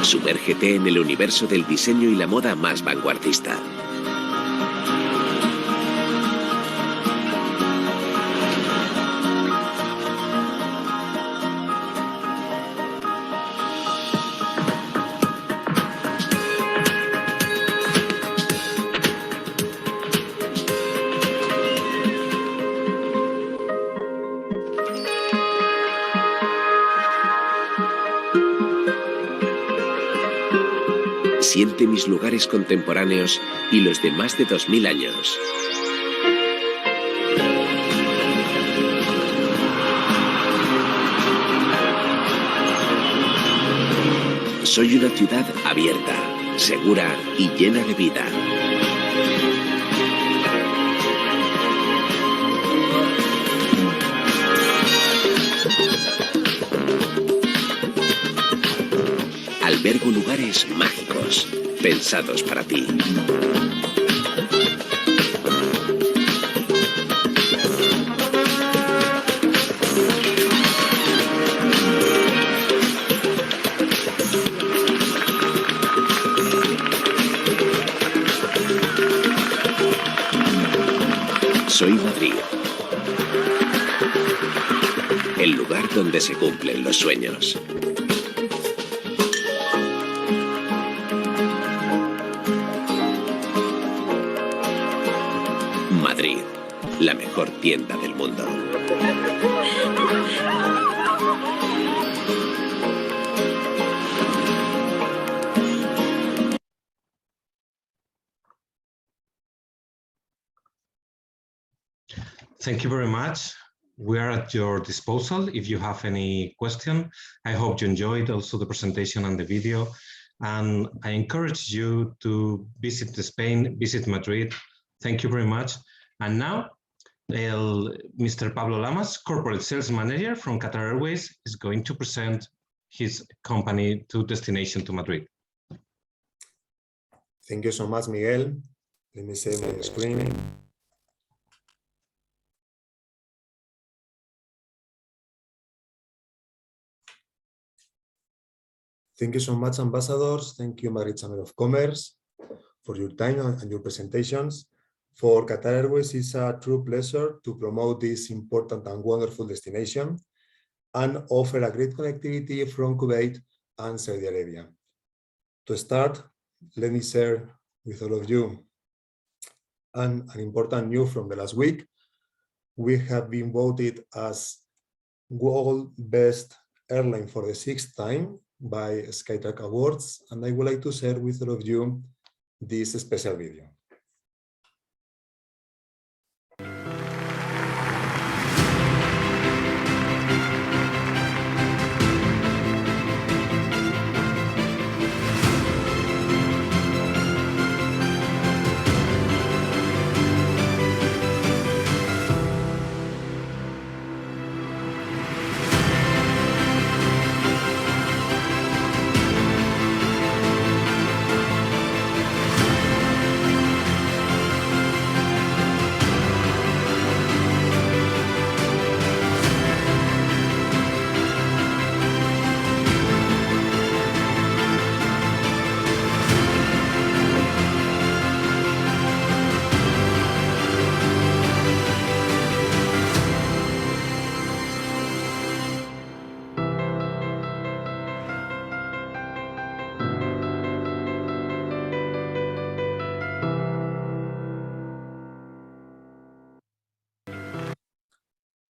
Sumérgete en el universo del diseño y la moda más vanguardista. Siente mis lugares contemporáneos y los de más de 2000 años. Soy una ciudad abierta, segura y llena de vida. Albergo lugares mágicos, pensados para ti. Soy Madrid, el lugar donde se cumplen los sueños. Madrid, la mejor tienda del mundo. Thank you very much. We are at your disposal if you have any question. I hope you enjoyed also the presentation and the video. And I encourage you to visit Spain, visit Madrid. Thank you very much. And now, Mr. Pablo Lamas, Corporate Sales Manager from Qatar Airways, is going to present his company to destination to Madrid. Thank you so much, Miguel. Let me save my screen. Thank you so much, ambassadors. Thank you, Madrid Chamber of Commerce, for your time and your presentations. For Qatar Airways, it's a true pleasure to promote this important and wonderful destination and offer a great connectivity from Kuwait and Saudi Arabia. To start, let me share with all of you an important news from the last week. We have been voted as world best airline for the 6th time by Skytrack Awards, and I would like to share with all of you this special video.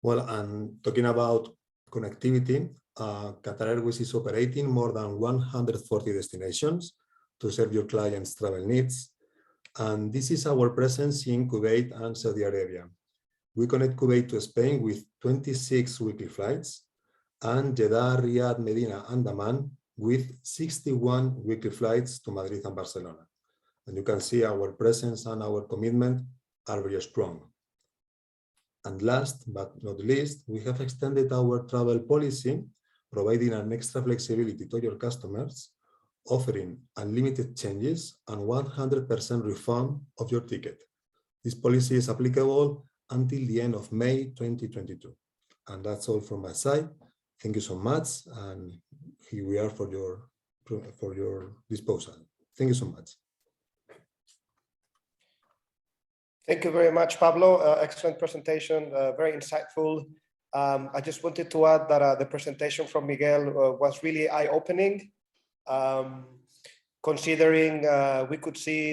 Well, and talking about connectivity, Qatar Airways is operating more than 140 destinations to serve your clients' travel needs. And this is our presence in Kuwait and Saudi Arabia. We connect Kuwait to Spain with 26 weekly flights, and Jeddah, Riyadh, Medina, and Amman with 61 weekly flights to Madrid and Barcelona. And you can see our presence and our commitment are very strong. And last but not least, we have extended our travel policy, providing an extra flexibility to your customers, offering unlimited changes and 100% refund of your ticket. This policy is applicable until the end of May 2022. And that's all from my side. Thank you so much. And here we are for your disposal. Thank you so much. Thank you very much, Pablo. Excellent presentation, very insightful. I just wanted to add that the presentation from Miguel was really eye-opening, considering we could see